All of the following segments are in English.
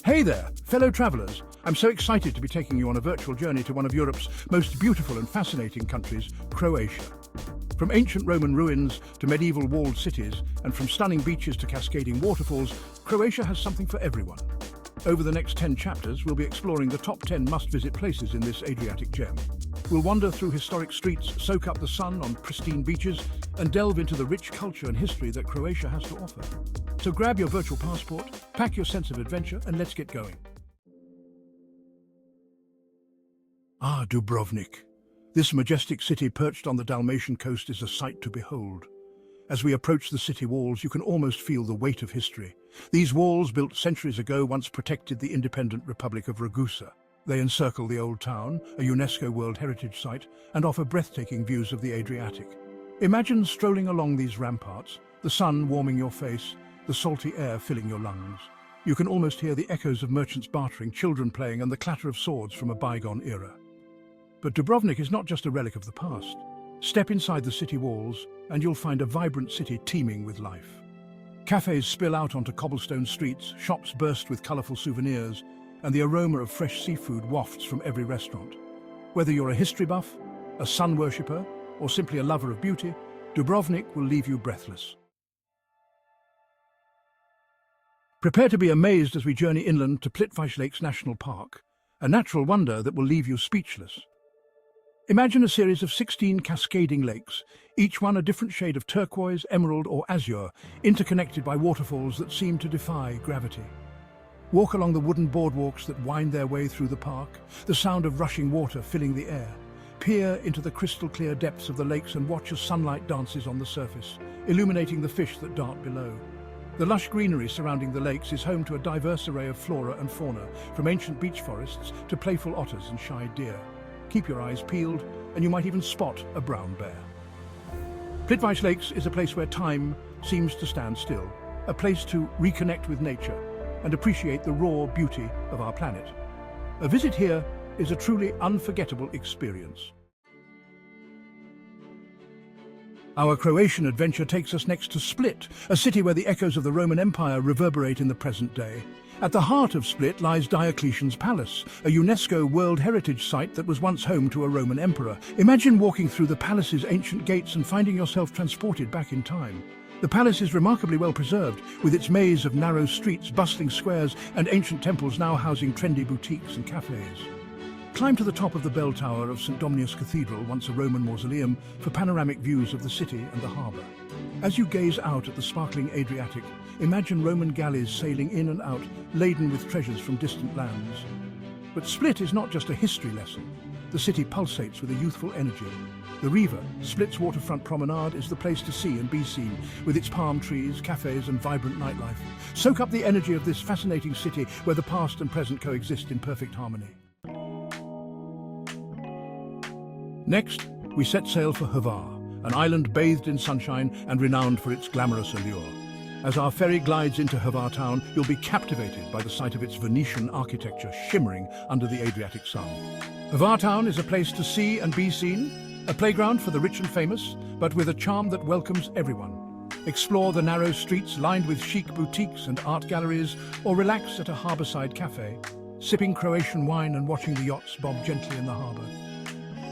Hey there, fellow travellers. I'm so excited to be taking you on a virtual journey to one of Europe's most beautiful and fascinating countries, Croatia. From ancient Roman ruins to medieval walled cities, and from stunning beaches to cascading waterfalls, Croatia has something for everyone. Over the next 10 chapters, we'll be exploring the top 10 must-visit places in this Adriatic gem. We'll wander through historic streets, soak up the sun on pristine beaches, and delve into the rich culture and history that Croatia has to offer. So grab your virtual passport, pack your sense of adventure, and let's get going. Dubrovnik. This majestic city perched on the Dalmatian coast is a sight to behold. As we approach the city walls, you can almost feel the weight of history. These walls, built centuries ago, once protected the independent Republic of Ragusa. They encircle the Old Town, a UNESCO World Heritage Site, and offer breathtaking views of the Adriatic. Imagine strolling along these ramparts, the sun warming your face, the salty air filling your lungs. You can almost hear the echoes of merchants bartering, children playing, and the clatter of swords from a bygone era. But Dubrovnik is not just a relic of the past. Step inside the city walls, and you'll find a vibrant city teeming with life. Cafes spill out onto cobblestone streets, shops burst with colourful souvenirs, and the aroma of fresh seafood wafts from every restaurant. Whether you're a history buff, a sun worshipper, or simply a lover of beauty, Dubrovnik will leave you breathless. Prepare to be amazed as we journey inland to Plitvice Lakes National Park, a natural wonder that will leave you speechless. Imagine a series of 16 cascading lakes, each one a different shade of turquoise, emerald, or azure, interconnected by waterfalls that seem to defy gravity. Walk along the wooden boardwalks that wind their way through the park, the sound of rushing water filling the air. Peer into the crystal-clear depths of the lakes and watch as sunlight dances on the surface, illuminating the fish that dart below. The lush greenery surrounding the lakes is home to a diverse array of flora and fauna, from ancient beech forests to playful otters and shy deer. Keep your eyes peeled, and you might even spot a brown bear. Plitvice Lakes is a place where time seems to stand still, a place to reconnect with nature and appreciate the raw beauty of our planet. A visit here is a truly unforgettable experience. Our Croatian adventure takes us next to Split, a city where the echoes of the Roman Empire reverberate in the present day. At the heart of Split lies Diocletian's Palace, a UNESCO World Heritage Site that was once home to a Roman emperor. Imagine walking through the palace's ancient gates and finding yourself transported back in time. The palace is remarkably well preserved, with its maze of narrow streets, bustling squares, and ancient temples now housing trendy boutiques and cafes. Climb to the top of the bell tower of St. Dominius Cathedral, once a Roman mausoleum, for panoramic views of the city and the harbour. As you gaze out at the sparkling Adriatic, imagine Roman galleys sailing in and out, laden with treasures from distant lands. But Split is not just a history lesson. The city pulsates with a youthful energy. The Riva, Split's waterfront promenade, is the place to see and be seen, with its palm trees, cafes and vibrant nightlife. Soak up the energy of this fascinating city where the past and present coexist in perfect harmony. Next, we set sail for Hvar, an island bathed in sunshine and renowned for its glamorous allure. As our ferry glides into Hvar town, you'll be captivated by the sight of its Venetian architecture shimmering under the Adriatic sun. Hvar town is a place to see and be seen, a playground for the rich and famous, but with a charm that welcomes everyone. Explore the narrow streets lined with chic boutiques and art galleries, or relax at a harbourside cafe, sipping Croatian wine and watching the yachts bob gently in the harbour.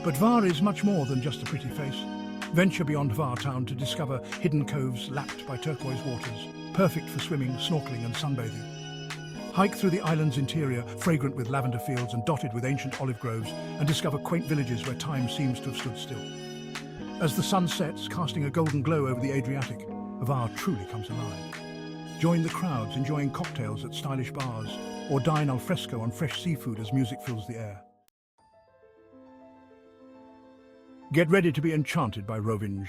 But Hvar is much more than just a pretty face. Venture beyond Hvar town to discover hidden coves lapped by turquoise waters, perfect for swimming, snorkeling and sunbathing. Hike through the island's interior, fragrant with lavender fields and dotted with ancient olive groves, and discover quaint villages where time seems to have stood still. As the sun sets, casting a golden glow over the Adriatic, Hvar truly comes alive. Join the crowds enjoying cocktails at stylish bars, or dine al fresco on fresh seafood as music fills the air. Get ready to be enchanted by Rovinj,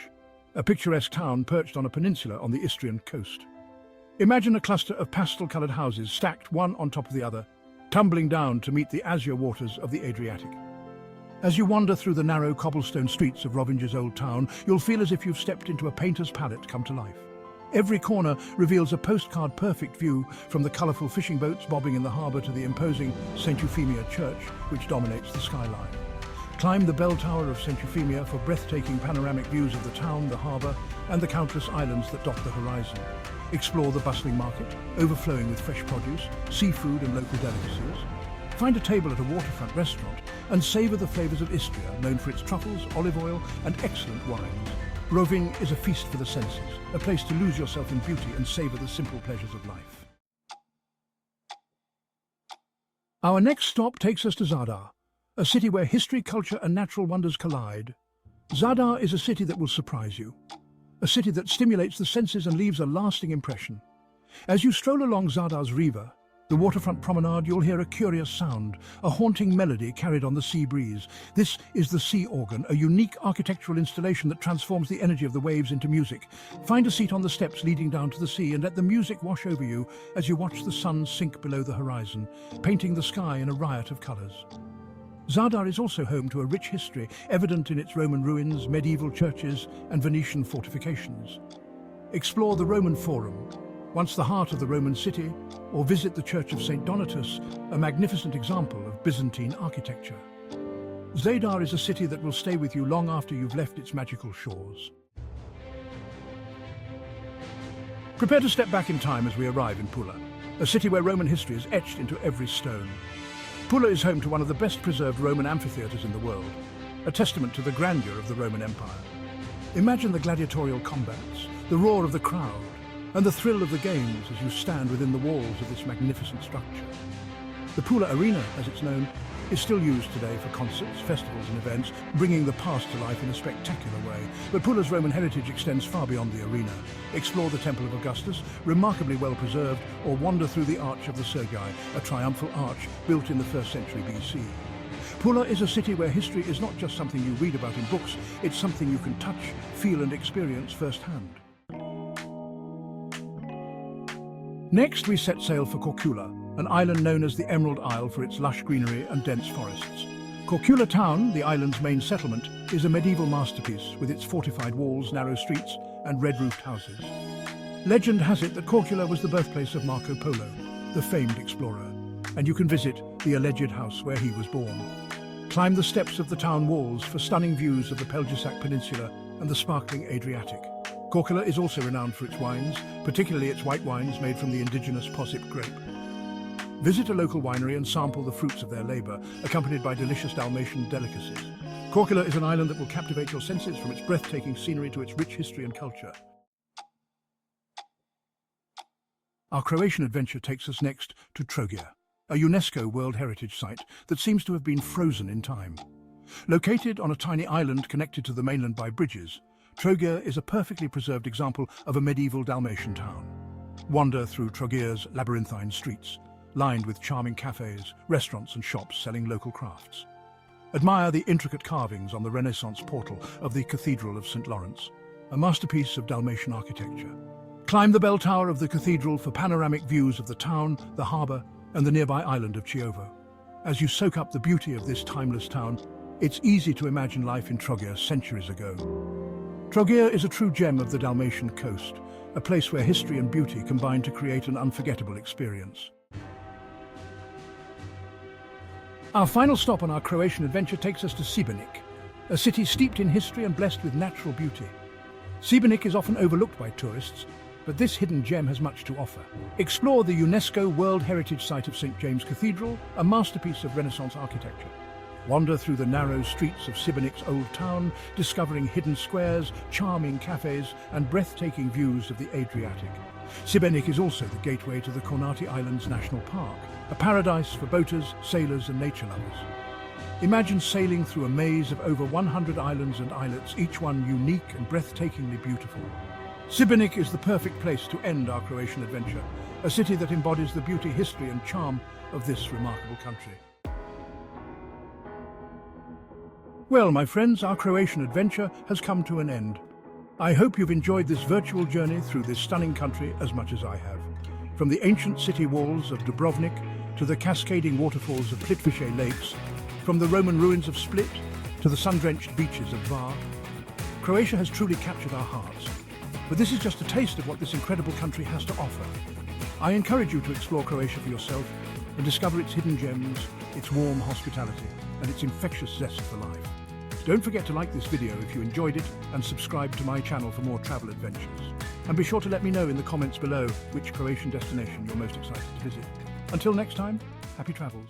a picturesque town perched on a peninsula on the Istrian coast. Imagine a cluster of pastel-coloured houses stacked one on top of the other, tumbling down to meet the azure waters of the Adriatic. As you wander through the narrow cobblestone streets of Rovinj's old town, you'll feel as if you've stepped into a painter's palette come to life. Every corner reveals a postcard-perfect view, from the colourful fishing boats bobbing in the harbour to the imposing St. Euphemia Church, which dominates the skyline. Climb the bell tower of St. Euphemia for breathtaking panoramic views of the town, the harbour, and the countless islands that dot the horizon. Explore the bustling market, overflowing with fresh produce, seafood and local delicacies. Find a table at a waterfront restaurant and savour the flavours of Istria, known for its truffles, olive oil and excellent wines. Roving is a feast for the senses, a place to lose yourself in beauty and savour the simple pleasures of life. Our next stop takes us to Zadar, a city where history, culture and natural wonders collide. Zadar is a city that will surprise you, a city that stimulates the senses and leaves a lasting impression. As you stroll along Zadar's river, the waterfront promenade, you'll hear a curious sound, a haunting melody carried on the sea breeze. This is the sea organ, a unique architectural installation that transforms the energy of the waves into music. Find a seat on the steps leading down to the sea and let the music wash over you as you watch the sun sink below the horizon, painting the sky in a riot of colours. Zadar is also home to a rich history, evident in its Roman ruins, medieval churches and Venetian fortifications. Explore the Roman Forum, once the heart of the Roman city, or visit the Church of St. Donatus, a magnificent example of Byzantine architecture. Zadar is a city that will stay with you long after you've left its magical shores. Prepare to step back in time as we arrive in Pula, a city where Roman history is etched into every stone. Pula is home to one of the best preserved Roman amphitheatres in the world, a testament to the grandeur of the Roman Empire. Imagine the gladiatorial combats, the roar of the crowd, and the thrill of the games as you stand within the walls of this magnificent structure. The Pula Arena, as it's known, is still used today for concerts, festivals and events, bringing the past to life in a spectacular way. But Pula's Roman heritage extends far beyond the arena. Explore the Temple of Augustus, remarkably well preserved, or wander through the Arch of the Sergi, a triumphal arch built in the 1st century BC. Pula is a city where history is not just something you read about in books, it's something you can touch, feel and experience firsthand. Next, we set sail for Korčula, an island known as the Emerald Isle for its lush greenery and dense forests. Korčula town, the island's main settlement, is a medieval masterpiece with its fortified walls, narrow streets and red-roofed houses. Legend has it that Korčula was the birthplace of Marco Polo, the famed explorer, and you can visit the alleged house where he was born. Climb the steps of the town walls for stunning views of the Pelgisac Peninsula and the sparkling Adriatic. Korčula is also renowned for its wines, particularly its white wines made from the indigenous Posip grape. Visit a local winery and sample the fruits of their labour, accompanied by delicious Dalmatian delicacies. Korčula is an island that will captivate your senses, from its breathtaking scenery to its rich history and culture. Our Croatian adventure takes us next to Trogir, a UNESCO World Heritage Site that seems to have been frozen in time. Located on a tiny island connected to the mainland by bridges, Trogir is a perfectly preserved example of a medieval Dalmatian town. Wander through Trogir's labyrinthine streets, lined with charming cafes, restaurants and shops selling local crafts. Admire the intricate carvings on the Renaissance portal of the Cathedral of St. Lawrence, a masterpiece of Dalmatian architecture. Climb the bell tower of the cathedral for panoramic views of the town, the harbour and the nearby island of Chiovo. As you soak up the beauty of this timeless town, it's easy to imagine life in Trogir centuries ago. Trogir is a true gem of the Dalmatian coast, a place where history and beauty combine to create an unforgettable experience. Our final stop on our Croatian adventure takes us to Šibenik, a city steeped in history and blessed with natural beauty. Šibenik is often overlooked by tourists, but this hidden gem has much to offer. Explore the UNESCO World Heritage Site of St. James Cathedral, a masterpiece of Renaissance architecture. Wander through the narrow streets of Šibenik's old town, discovering hidden squares, charming cafes, and breathtaking views of the Adriatic. Šibenik is also the gateway to the Kornati Islands National Park, a paradise for boaters, sailors, and nature lovers. Imagine sailing through a maze of over 100 islands and islets, each one unique and breathtakingly beautiful. Šibenik is the perfect place to end our Croatian adventure, a city that embodies the beauty, history, and charm of this remarkable country. Well, my friends, our Croatian adventure has come to an end. I hope you've enjoyed this virtual journey through this stunning country as much as I have. From the ancient city walls of Dubrovnik to the cascading waterfalls of Plitvice lakes, from the Roman ruins of Split to the sun-drenched beaches of Hvar, Croatia has truly captured our hearts. But this is just a taste of what this incredible country has to offer. I encourage you to explore Croatia for yourself and discover its hidden gems, its warm hospitality, and its infectious zest for life. Don't forget to like this video if you enjoyed it and subscribe to my channel for more travel adventures. And be sure to let me know in the comments below which Croatian destination you're most excited to visit. Until next time, happy travels.